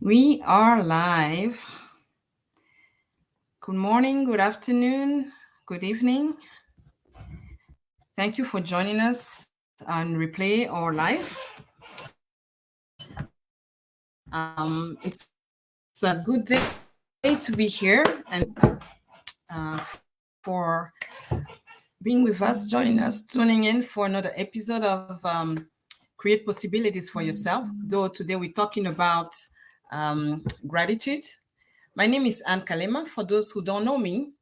We are live. Good morning, good afternoon, good evening. Thank you for joining us on replay or live. It's a good day to be here and for being with us, joining us, tuning in for another episode of Create Possibilities for Yourself. Though today we're talking about gratitude. My name is Anne Kalema, for those who don't know me.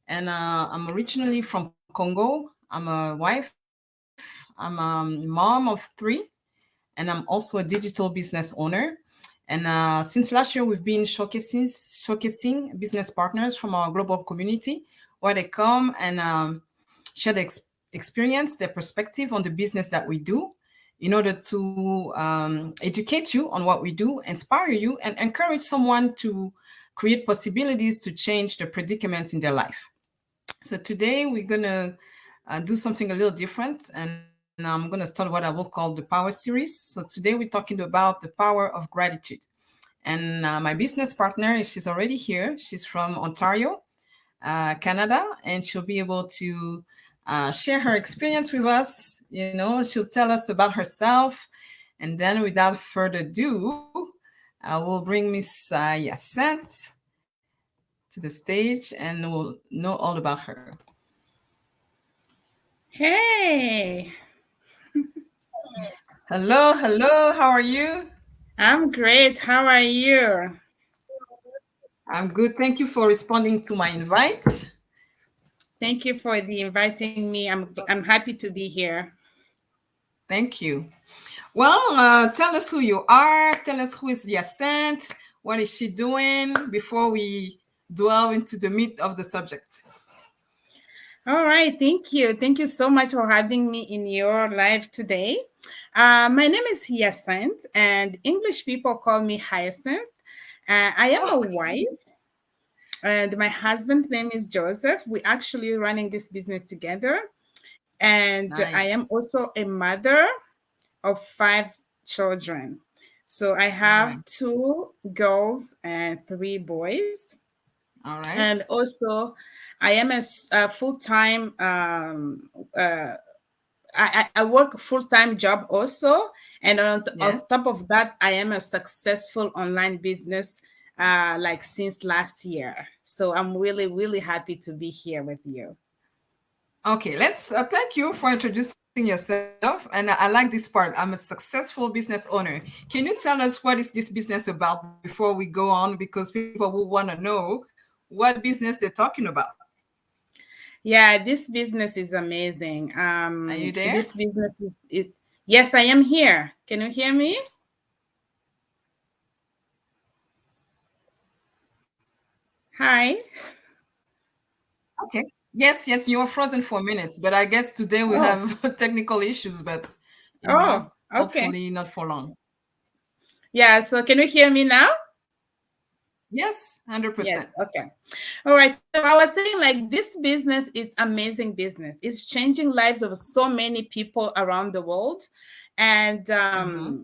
And I'm originally from Congo. I'm a wife, I'm a mom of 3, and I'm also a digital business owner. And since last year, we've been showcasing business partners from our global community where they come and share their experience, their perspective on the business that we do in order to educate you on what we do, inspire you, and encourage someone to create possibilities to change the predicaments in their life. So today we're gonna do something a little different, and I'm gonna start what I will call the Power Series. So today we're talking about the power of gratitude. And my business partner, she's already here. She's from Ontario, Canada, and she'll be able to share her experience with us. You know, she'll tell us about herself. And then without further ado, I will bring Miss Hyacinthe to the stage and we'll know all about her. Hey, Hello, hello, how are you? I'm great. How are you? I'm good. Thank you for responding to my invite. Thank you for the inviting me. I'm happy to be here. Thank you. Well, tell us who you are. Tell us who is Hyacinthe. What is she doing before we delve into the meat of the subject? All right, thank you. Thank you so much for having me in your live today. My name is Hyacinthe, and English people call me Hyacinth. I am a Oh, wife, and my husband's name is Joseph. We're actually running this business together, and I nice. am also a mother of 5 children. So I All have right. 2 girls and 3 boys. All right. And also, I am a full time, I work a full time job also. And on Yes. top of that, I am a successful online business like since last year. So I'm really, really happy to be here with you. Okay, let's thank you for introducing yourself. And I like this part. I'm a successful business owner. Can you tell us what is this business about before we go on? Because people will want to know what business they're talking about. Yeah, this business is amazing. Are you there? This business is yes, I am here. Can you hear me? Hi. Okay. Yes, yes, you were frozen for minutes, but I guess today we Oh, have technical issues, but oh, okay. hopefully not for long. Yeah, so can you hear me now? Yes, 100%. Yes, okay. All right. So I was saying, like, this business is amazing business. It's changing lives of so many people around the world. And Mm-hmm.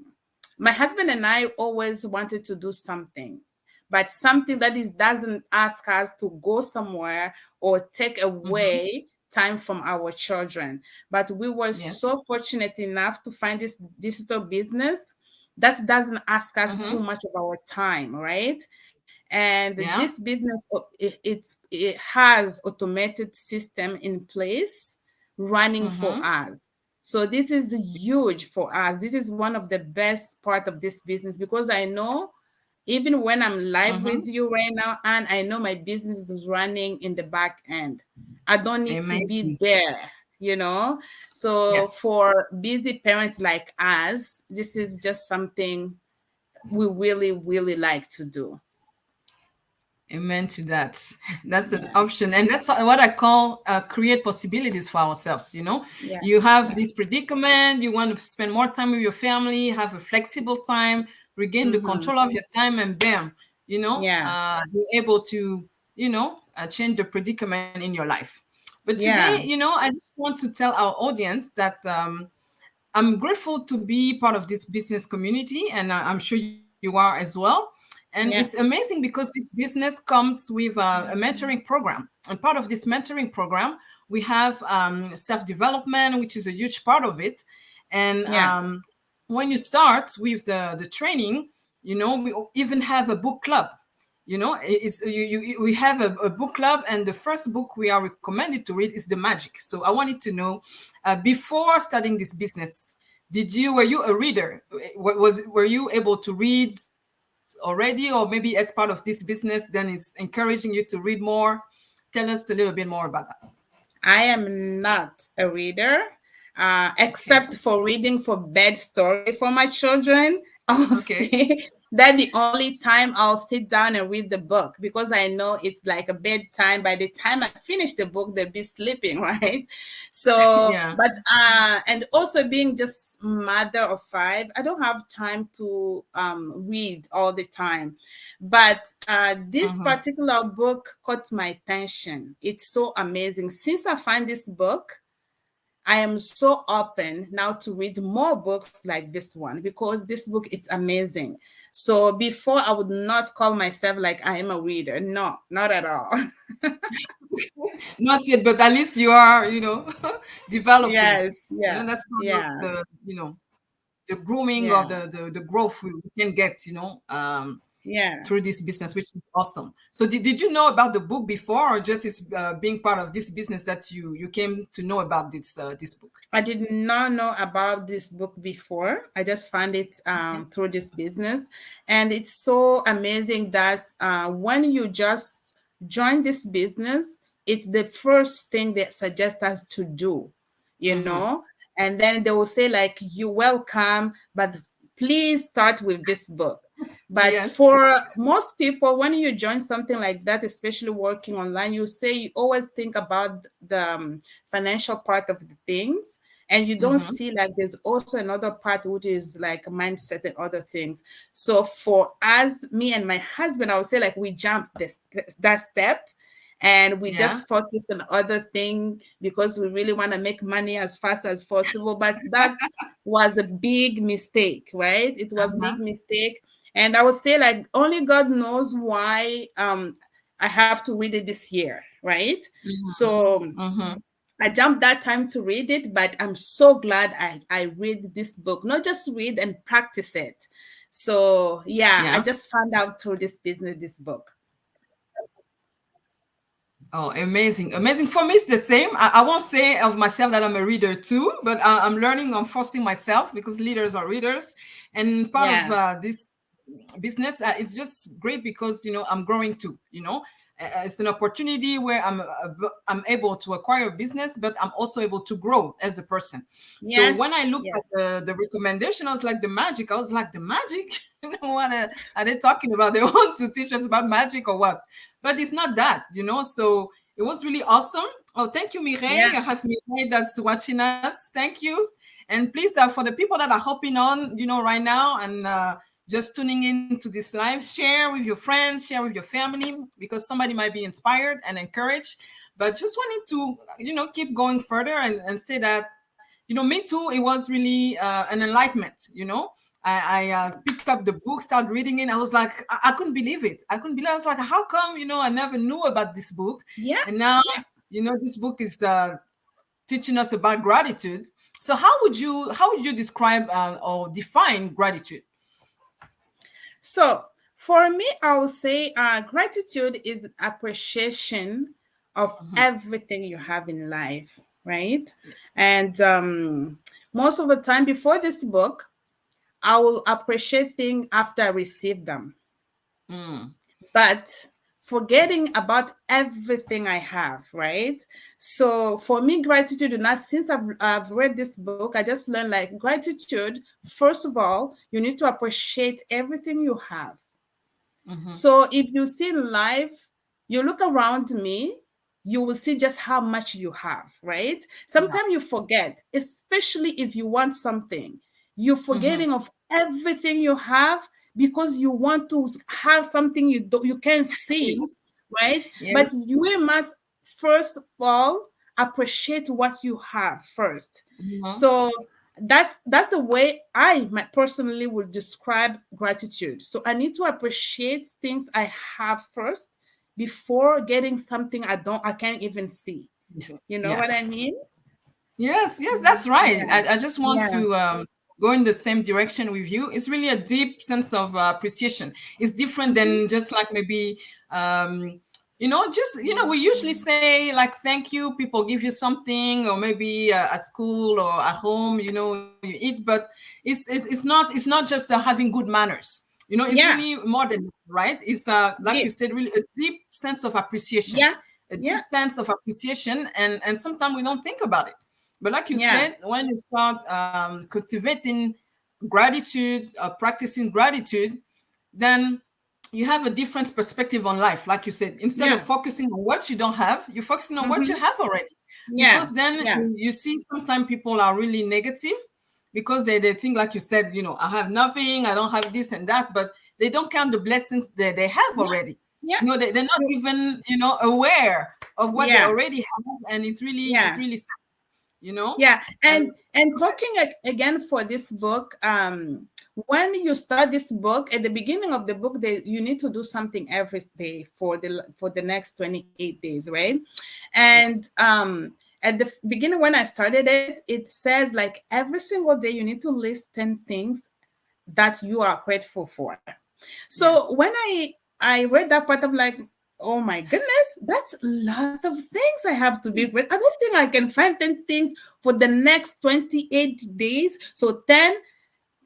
my husband and I always wanted to do something, but something that is doesn't ask us to go somewhere or take Mm-hmm. away time from our children. But we were Yes. so fortunate enough to find this digital business that doesn't ask us Mm-hmm. too much of our time, right? And Yeah. this business it has automated system in place running for Mm-hmm. us. So this is huge for us. This is one of the best part of this business because I know even when I'm live Mm-hmm. with you right now, and I know my business is running in the back end. I don't need to be Amazing. there, you know. So Yes. for busy parents like us, this is just something we really, really like to do. Amen to that. That's an Yeah. option. And that's what I call create possibilities for ourselves. You know, Yeah, you have yeah. this predicament, you want to spend more time with your family, have a flexible time, regain the Mm-hmm. control of your time, and bam, Yeah, you're able to, change the predicament in your life. But today, yeah. I just want to tell our audience that I'm grateful to be part of this business community, and I'm sure you are as well. And Yeah. it's amazing because this business comes with a mentoring program. And part of this mentoring program, we have self-development, which is a huge part of it. And Yeah. when you start with the training, we even have a book club. We have a book club, and the first book we are recommended to read is The Magic. So I wanted to know, before starting this business, were you a reader? Were you able to read already, or maybe as part of this business then is encouraging you to read more? Tell us a little bit more about that. I am not a reader, Okay. except for reading for bed story for my children. I'll Okay. stay. That's the only time I'll sit down and read the book because I know it's like a bedtime. By the time I finish the book, they'll be sleeping, right? So, Yeah. but and also being just mother of five, I don't have time to read all the time. But this Mm-hmm. particular book caught my attention. It's so amazing. Since I find this book, I am so open now to read more books like this one because this book it's amazing. So before I would not call myself like I am a reader. No, not at all. Not yet, but at least you are, developing. Yes, yeah, That's part of yeah, the grooming, or yeah, the growth we can get, yeah. through this business, which is awesome. So did you know about the book before, or just it's being part of this business that you came to know about this book? I did not know about this book before. I just found it Okay. through this business. And it's so amazing that when you just join this business, it's the first thing they suggest us to do, you Mm-hmm. know? And then they will say, like, you're welcome, but please start with this book. But Yes. for most people, when you join something like that, especially working online, you say you always think about the financial part of the things, and you don't Mm-hmm. see like there's also another part which is like mindset and other things. So for us, me and my husband, I would say like we jumped that step, and we Yeah. just focused on other thing because we really want to make money as fast as possible. But that was a big mistake, right? It was Uh-huh. big mistake. And I would say like only God knows why I have to read it this year, right? Mm-hmm. So Mm-hmm. I jumped that time to read it, but I'm so glad I read this book, not just read and practice it. So yeah, I Yeah. just found out through this business, this book. Oh, amazing. Amazing. For me, it's the same. I won't say of myself that I'm a reader too, but I'm learning, I'm forcing myself, because leaders are readers. And part of Yes. this business is just great because, I'm growing too. It's an opportunity where I'm able to acquire a business, but I'm also able to grow as a person. So when I Yes. looked at Yes. the recommendation, I was like, the magic. I was like, the magic. What are they talking about? They want to teach us about magic or what? But it's not that. So it was really awesome. Oh, thank you, Mireille. Yeah. I have Mireille that's watching us. Thank you. And please, for the people that are hopping on, right now, and just tuning into this live, share with your friends, share with your family, because somebody might be inspired and encouraged. But just wanted to, keep going further, and say that, me too, it was really an enlightenment. I picked up the book, started reading it. I was like, I couldn't believe it. I couldn't believe it. I was like, how come, I never knew about this book. Yeah. And now, Yeah. this book is teaching us about gratitude. So how would you describe or define gratitude? So for me, I would say gratitude is appreciation of Mhm. everything you have in life, right? And most of the time before this book, I will appreciate things after I receive them, Mm. but forgetting about everything I have, right? So for me, gratitude, and since I've read this book, I just learned like gratitude, first of all, you need to appreciate everything you have. Mhm. So if you see in life, you look around me, you will see just how much you have, right? Yeah. Sometimes you forget, especially if you want something, you're Mhm. forgetting of everything you have because you want to have something you can't see, right? Yes. But you must first of all appreciate what you have first. Mhm. So That's the way I personally would describe gratitude. So I need to appreciate things I have first before getting something I can't even see. You know what I Yes. mean? Yes, that's right. Yeah. I just want Yeah. to go in the same direction with you. It's really a deep sense of appreciation. It's different Mhm. than just like maybe, just, we usually say like, thank you, people give you something, or maybe at school or at home, you eat, but it's not just having good manners. It's Yeah. really more than that, right? It's like you Deep. said, really a deep sense of appreciation, Yeah. a deep Yeah. sense of appreciation, and sometimes we don't think about it. But like you Yeah. said, when you start cultivating gratitude, practicing gratitude, then you have a different perspective on life. Like you said, instead of Yeah. focusing on what you don't have, you're focusing on what you Hmm. have already. Yeah. Because then Yeah. you see sometimes people are really negative because they think, like you said, I have nothing, I don't have this and that, but they don't count the blessings that they have Yeah. already. Yeah. They're not even, aware of what they Yeah. already have. And it's Yeah. really sad, Yeah, and and talking again for this book, when you start this book, at the beginning of the book, you need to do something every day for the next 28 days, right? And yes, at the beginning when I started it, it says like every single day you need to list 10 things that you are grateful for. So yes, when I read that part, I'm like, oh my goodness, that's a lot of things I have to be yes, grateful. I don't think I can find 10 things for the next 28 days. So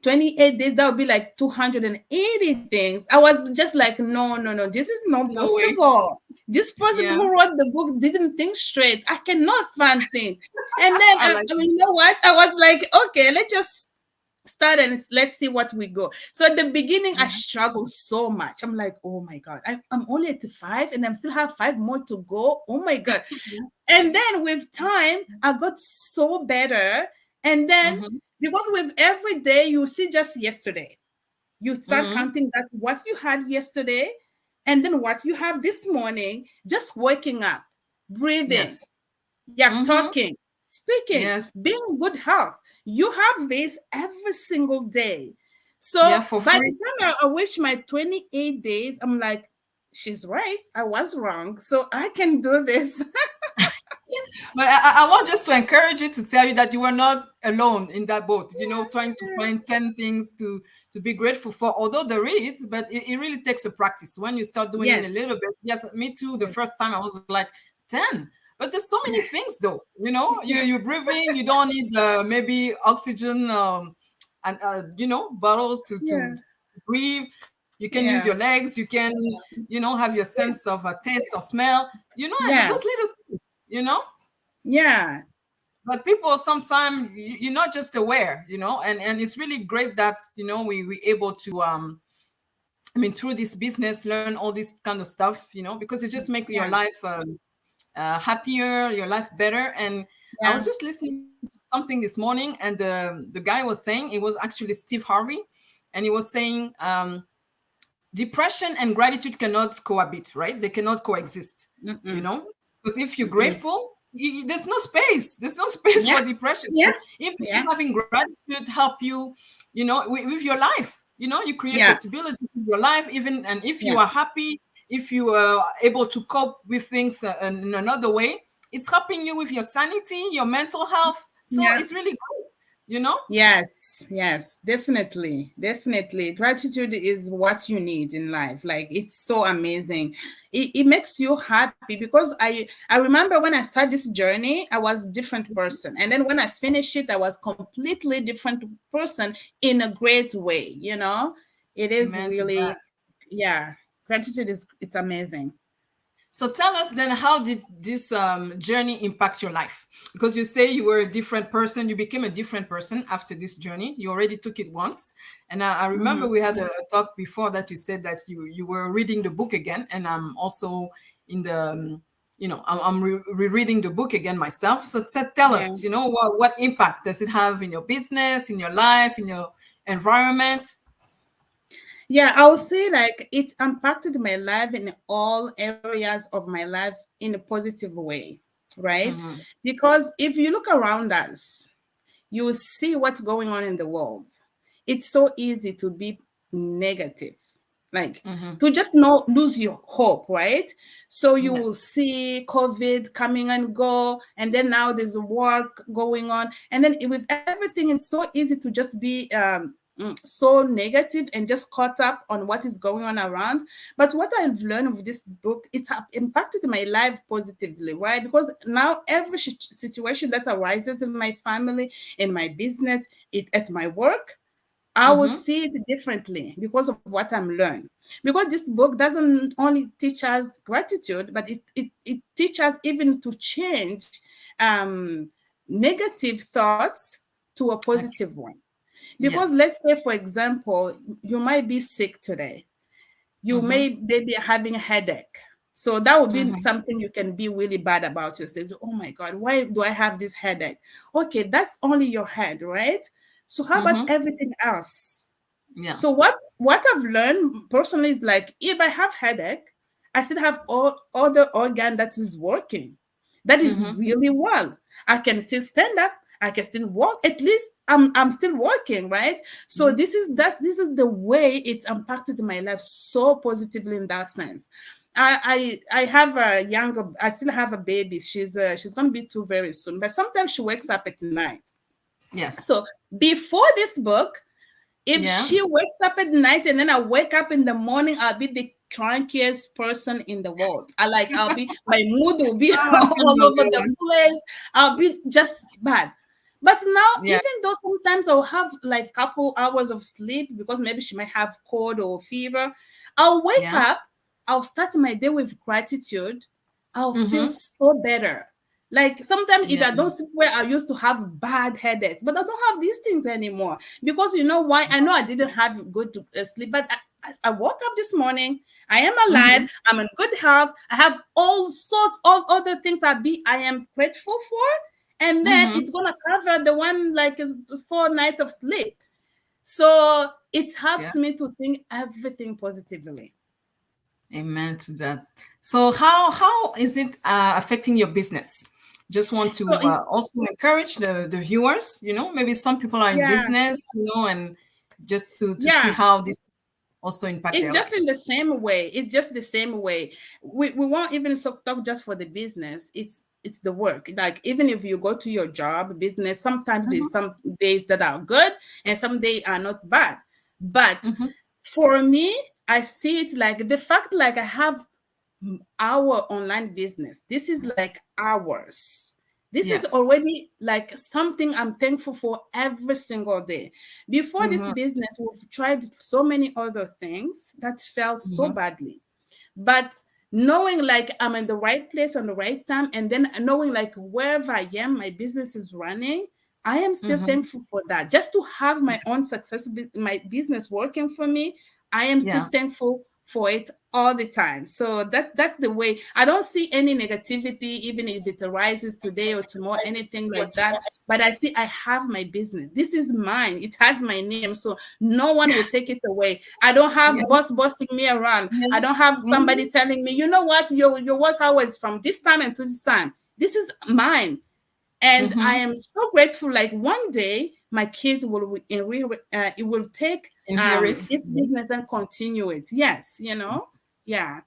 28 days, that would be like 280 things. I was just like, no, no, no, this is not no way, possible. This person yeah. who wrote the book didn't think straight. I cannot find things. And then, I like it. you know what? I was like, okay, let's just start and let's see what we go. So at the beginning, I Mhm. struggled so much. I'm like, oh my God, I'm only at 5 and I still have 5 more to go. Oh my God. And then with time, I got so better. And then Mhm. because with every day, you see just yesterday, you start Mhm. counting that what you had yesterday and then what you have this morning, just waking up, breathing, Yes. yeah, Mhm. talking, speaking, Yes. being in good health. You have this every single day. Yeah, So for by the free. time I reach my 28 days, I'm like, she's right. I was wrong. So I can do this. But I want just to encourage you, to tell you that you are not alone in that boat, trying to find 10 things to be grateful for, although there is, but it really takes a practice. When you start doing it a Yes. little bit, yes, me too, the Yes. first time I was like, 10. But there's so many Yeah. things though, you're breathing, you don't need maybe oxygen, and bottles to Yeah. breathe. You can use your Yeah. legs, you can have your sense of taste or smell, and those Yeah. little things, Yeah. but people sometimes you're not just aware, and it's really great that we able to through this business learn all this kind of stuff, because it just makes your Yeah. life happier, your life better. And I was Yeah. just listening to something this morning, and the guy was saying, it was actually Steve Harvey, and he was saying, depression and gratitude cannot cohabit, right? They cannot coexist, you Mm-mm. know, because if you're Mm-mm. grateful, there's no space. There's no space Yeah. for depression. Yeah. So if Yeah. having gratitude help you, with your life, you create Yeah. possibility in your life, even, and if you Yeah. are happy, if you are able to cope with things in another way, it's helping you with your sanity, your mental health. So Yeah. it's really good. Yes, yes, definitely. Definitely. Gratitude is what you need in life. Like it's so amazing. It makes you happy because I remember when I started this journey, I was a different person. And then when I finished it, I was completely different person in a great way, you know? It is Amen to that. really, yeah. Gratitude is it's amazing. So tell us then, how did this journey impact your life? Because you say you were a different person, you became a different person after this journey. You already took it once, and I remember Mhm. we had a talk before that you said that you were reading the book again, and I'm also in the I'm rereading the book again myself. So tell Yeah. us, what impact does it have in your business, in your life, in your environment? Yeah, I would say like it impacted my life in all areas of my life in a positive way, right? Mm-hmm. Because if you look around us, you will see what's going on in the world. It's so easy to be negative, like Mm-hmm. to just not lose your hope, right? So you will Yes. see COVID coming and go, and then now there's a war going on, and then with everything, it's so easy to just be so negative and just caught up on what is going on around. But what I've learned with this book, it has impacted my life positively, right? Because now every situation that arises in my family, in my business, at my work, I will Mm-hmm. see it differently because of what I'm learning. Because this book doesn't only teach us gratitude, but it teaches even to change um, negative thoughts to a Okay. positive one. Because Yes. let's say, for example, you might be sick today. You Mm-hmm. may be having a headache. So that would be Mm-hmm. something you can be really bad about yourself. Oh my God, why do I have this headache? Okay, that's only your head, right? So how about Mm-hmm. everything else? Yeah. So what I've learned personally is like if I have headache, I still have all other organ that is working. That is Mm-hmm. really well. I can still stand up. I can still walk. At least I'm still working, right? So Yes. this is the way it's impacted my life so positively in that sense. I have a younger. I still have a baby. She's gonna be two very soon. But sometimes she wakes up at night. Yes. So before this book, if Yeah. she wakes up at night and then I wake up in the morning, I'll be the crankiest person in the world. I'll be my mood will be Oh, I can all over the believe. place. I'll be just bad. But now, Yeah. even though sometimes I'll have like couple hours of sleep because maybe she might have cold or fever, I'll wake Yeah. up, I'll start my day with gratitude. I'll feel Mm-hmm. so better. Like sometimes if Yeah. I don't sleep where I used to have bad headaches, but I don't have these things anymore because you know why? I know I didn't have good sleep, but I woke up this morning. I am alive. Mm-hmm. I'm in good health. I have all sorts of other things I am grateful for, and then Mm-hmm. it's gonna cover the one like 4 nights of sleep. So it helps Yes. me to think everything positively. Amen to that. So how is it affecting your business? Just want So to also encourage the viewers. Maybe some people are in yeah, business, and just to see yeah. how this also impact It's their just in life. the same way. It's just the same way. We won't even talk just for the business. It's the work. Like even if you go to your job, business, sometimes Mm-hmm. there's some days that are good and some days are not bad. But Mm-hmm. for me, I see it like the fact like I have our online business. This is like ours. This is Yes. already like something I'm thankful for every single day. Before this Mm-hmm. business, we've tried so many other things that failed so Mm-hmm. badly. But knowing like I'm in the right place on the right time, and then knowing like wherever I am, my business is running, I am still Mm-hmm. thankful for that. Just to have my own success, my business working for me, I am still Yeah. thankful for it all the time. So that's the way. I don't see any negativity, even if it arises today or tomorrow, anything like that. But I see I have my business. This is mine. It has my name. So no one will take it away. I don't have Yes. boss bossing me around. I Yes. don't have Mm-hmm. somebody telling me, you know what, your work hours from this time and to this time. This is mine. And I Mm-hmm. am so grateful. Like one day, my kids it will take Inherit. this business and continue it. Yes, you know, yeah,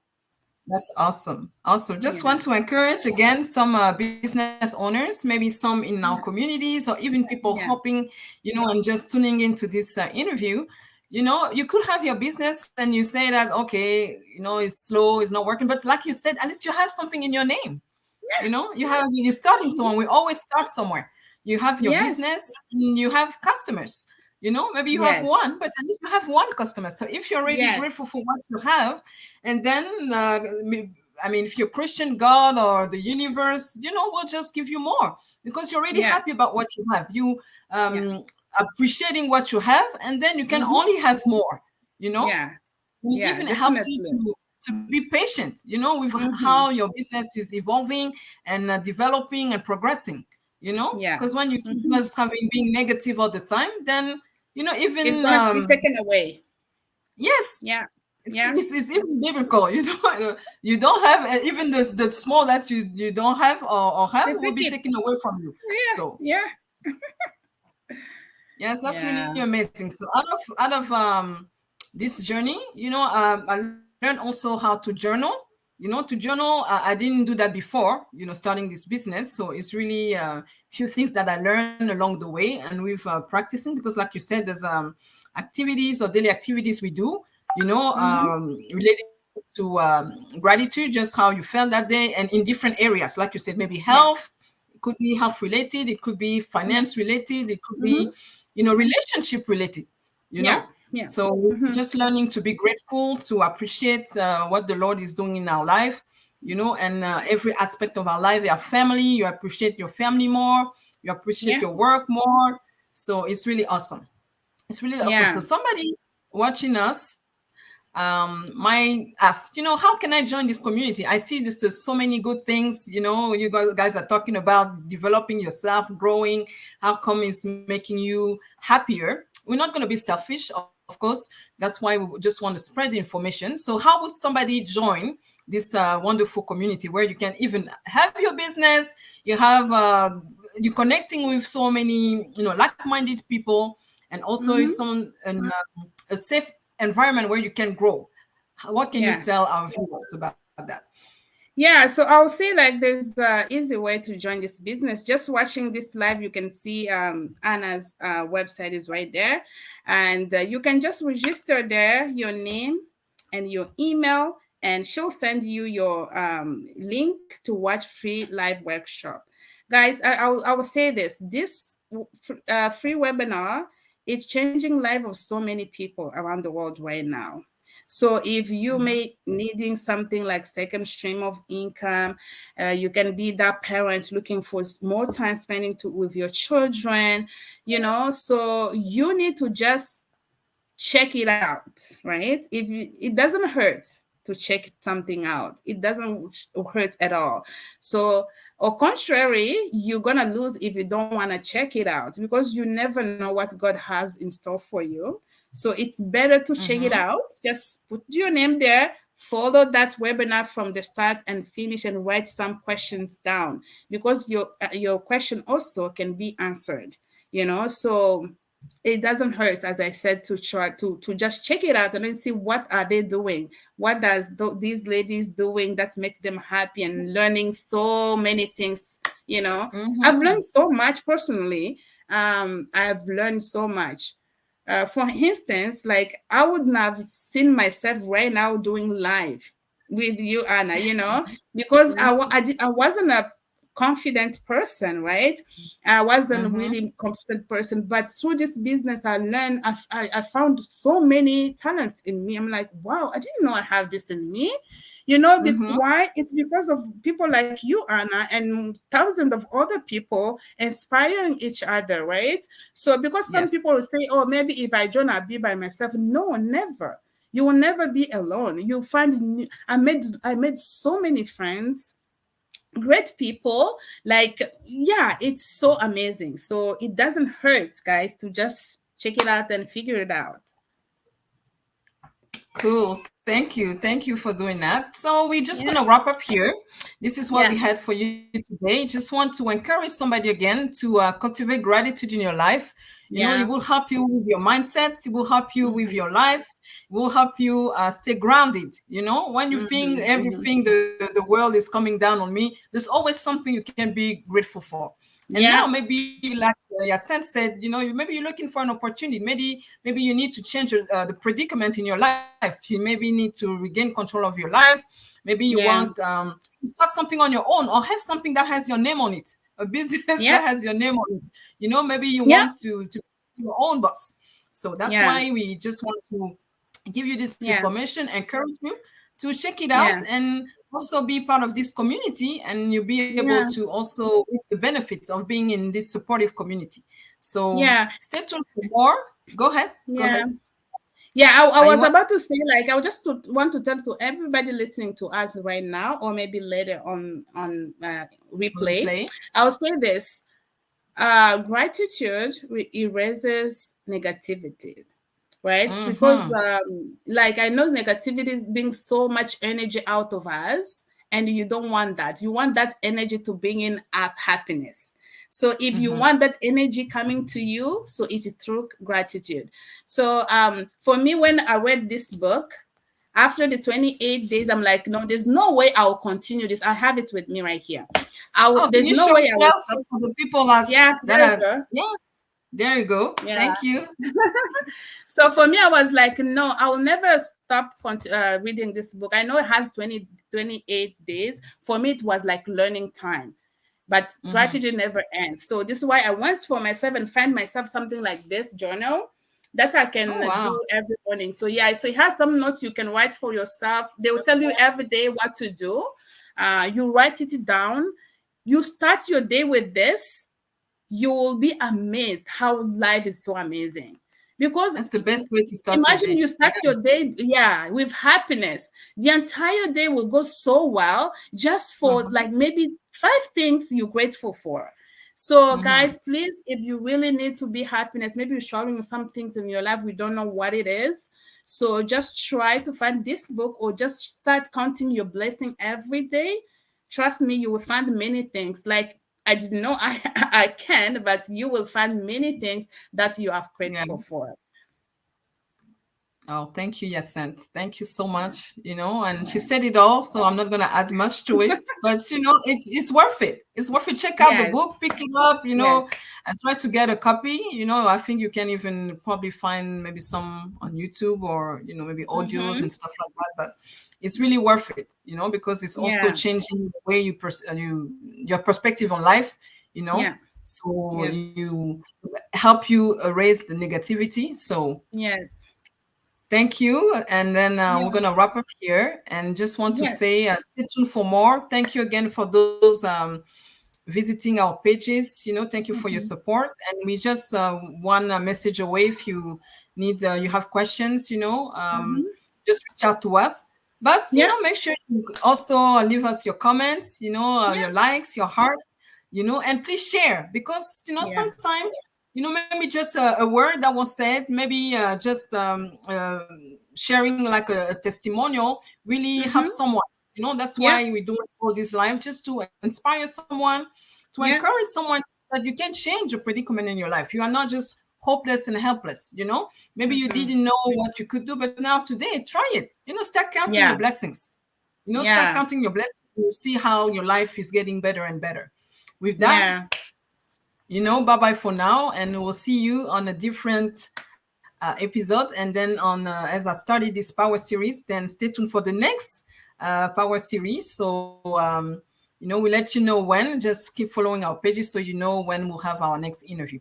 That's awesome. Awesome. Just yeah, want to encourage again some business owners, maybe some in our yeah, communities, or even people yeah, hopping, and just tuning into this interview. You could have your business and you say that, okay, it's slow, it's not working. But like you said, at least you have something in your name. You're starting mhm, somewhere. We always start somewhere. You have your yes, business and you have customers. Maybe you have yes, one, but at least you have one customer. So if you're already grateful yes, for what you have, and then I mean, if you're Christian, God or the universe, will just give you more because you're already yeah, happy about what you have. You yeah, appreciating what you have, and then you can hmm, only have more. You know, yeah, it yeah, even helps you definitely, to be patient, with how hmm, your business is evolving and developing and progressing. yeah, Because when you keep hmm, us having being negative all the time, then it's even gonna be taken away. yes, Yeah, it's, yeah, it's, it's even biblical. You don't have even the small that you don't have or have they will take be it. taken away from you. Yeah, So yeah, Yes, that's Yeah. really amazing. So out of this journey, I learned also how to journal. To journal, I didn't do that before. Starting this business. So it's really few things that I learned along the way, and with practicing, because, like you said, there's activities or daily activities we do. Mm-hmm. Related to gratitude, just how you felt that day, and in different areas, like you said, maybe Yeah. health. It could be health related, it could be Yeah. finance related, it could Mm-hmm. be relationship related you Yeah. know Yeah. so we're Mm-hmm. just learning to be grateful, to appreciate what the Lord is doing in our life, and every aspect of our life. Our family, you appreciate your family more, you appreciate Yeah. your work more. So it's really awesome. It's really awesome. Yeah. So somebody watching us might ask, how can I join this community? I see this is so many good things, you guys are talking about developing yourself, growing. How come it's making you happier? We're not going to be selfish, of course. That's why we just want to spread the information. So how would somebody join this wonderful community where you can even have your business, you're connecting with so many, like-minded people, and also Mm-hmm. a safe environment where you can grow? What can you Yeah. tell our viewers about that? Yeah, so I'll say like there's a easy way to join this business. Just watching this live, you can see Anna's website is right there, and you can just register there your name and your email, and she'll send you your link to watch free live workshop. Guys, I will say this free webinar, it's changing life of so many people around the world right now. So if you Mhm. may needing something like second stream of income, you can be that parent looking for more time spending with your children, so you need to just check it out, right? It doesn't hurt to check something out. It doesn't hurt at all. So, or contrary, you're gonna lose if you don't want to check it out, because you never know what God has in store for you. So it's better to check it Mhm. out. Just put your name there, follow that webinar from the start and finish, and write some questions down, because your question also can be answered. So it doesn't hurt, as I said, to try to just check it out and then see what are they doing, what does these ladies doing that makes them happy, and learning so many things. I've Mhm. learned so much personally. I've learned so much. For instance, like I wouldn't have seen myself right now doing live with you, Anna, because Yes. I wasn't a confident person, right? I wasn't Mhm. really confident person, but through this business, I learned, I found so many talents in me. I'm like, wow, I didn't know I have this in me. Mhm. Why? It's because of people like you, Anna, and thousands of other people inspiring each other, right? So because some Yes. people will say, oh, maybe if I join, I'll be by myself. No, never. You will never be alone. You'll find I made so many friends, great people. Like, yeah, it's so amazing. So it doesn't hurt, guys, to just check it out and figure it out. Cool. Thank you for doing that. So we're just gonna Yeah. wrap up here. This is what we Yeah. had for you today. Just want to encourage somebody again to cultivate gratitude in your life. It Yeah. will help you with your mindset. It will help you with Mm-hmm. your life. It will help you stay grounded. When you think Mm-hmm. Mm-hmm. everything, the world is coming down on me, there's always something you can be grateful for. And now Yeah. maybe, like Yasen said, maybe you're looking for an opportunity. Maybe you need to change the predicament in your life. You maybe need to regain control of your life. Maybe you want Yeah. to start something on your own, or have something that has your name on it, a business that Yeah. has your name on it. Maybe you Yeah. want to be your own boss. So that's Yeah. why we just want to give you this Yeah. information, encourage you to check it out, Yeah. and also be part of this community, and you'll be able Yeah. to also reap the benefits of being in this supportive community. So Yeah. stay tuned for more. Go ahead. Go Yeah. ahead. Yeah, I You was want? about to say, like, I would just want to tell to everybody listening to us right now, or maybe later on replay. Replay. I'll say this: gratitude erases negativity, right? Because, Mm-hmm. like, I know negativity brings so much energy out of us, and you don't want that. You want that energy to bring in up happiness. So if you Mm-hmm. want that energy coming to you, so it's through gratitude. So for me, when I read this book, after the 28 days, I'm like, no, there's no way I'll continue this. I have it with me right here. Oh, can There's you no show way it I will also stop. for the people that Yeah, that there you are, go. yeah, there you go. Yeah. Thank you. So for me, I was like, no, I will never stop reading this book. I know it has 28 days. For me, it was like learning time, but Mm-hmm. gratitude never ends. So this is why I went for myself and find myself something like this journal that I Oh can wow. do every morning. So yeah, so it has some notes you can write for yourself. They will tell you every day what to do. You write it down. You start your day with this, you will be amazed how life is so amazing. Because That's the best way to start your imagine day. you start your day, yeah, with happiness. The entire day will go so well just for Mm-hmm. like maybe 5 things you're grateful for. So, Mm-hmm. guys, please, if you really need to be happiness, maybe you're struggling with some things in your life, we don't know what it is. So just try to find this book or just start counting your blessing every day. Trust me, you will find many things. Like I didn't know I I can, but you will find many things that you are Yeah. grateful for. Oh, thank you, Yasent. Thank you so much. And she said it all, so I'm not gonna add much to it. But it's worth it. It's worth it. Check out the Yes, book, pick it up, yes. and try to get a copy. I think you can even probably find maybe some on YouTube or maybe audios Mm-hmm. and stuff like that. But it's really worth it, because it's also Yeah, changing the way your perspective on life, you know. yeah, So yes, you help you erase the negativity. So yes, thank you. And then we're yeah, going to wrap up here and just want to yes. say stay tuned for more. Thank you again for those visiting our pages. Thank you for your Mm-hmm. support. And we just one message away if you have questions, Mm-hmm. just reach out to us. But, Yeah, make sure you also leave us your comments, yeah, your likes, your hearts, and please share because, yeah. sometimes maybe just a word that was said, maybe just sharing like a testimonial really Mm-hmm. helps someone. That's Yeah, why we do all this live, just to inspire someone, to yeah. encourage someone that you can change a predicament in your life. You are not just hopeless and helpless. Maybe you Mm-hmm. didn't know what you could do, but now today, try it. Start counting your Yeah, blessings. Start yeah, counting your blessings. You'll see how your life is getting better and better. With that, yeah. bye bye for now, and we'll see you on a different episode. And then as I started this power series, then stay tuned for the next power series. So we'll let you know when. Just keep following our pages so you know when we'll have our next interview.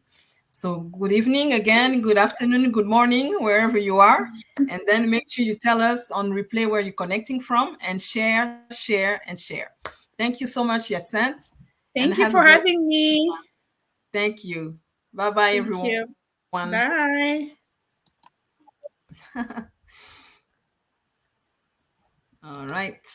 So good evening again, good afternoon, good morning, wherever you are. And then make sure you tell us on replay where you're connecting from, and share, share, and share. Thank you so much, Yasant, and Thank have you a for blessed. having me. Thank you. Bye bye, Thank you. everyone. Bye. All right.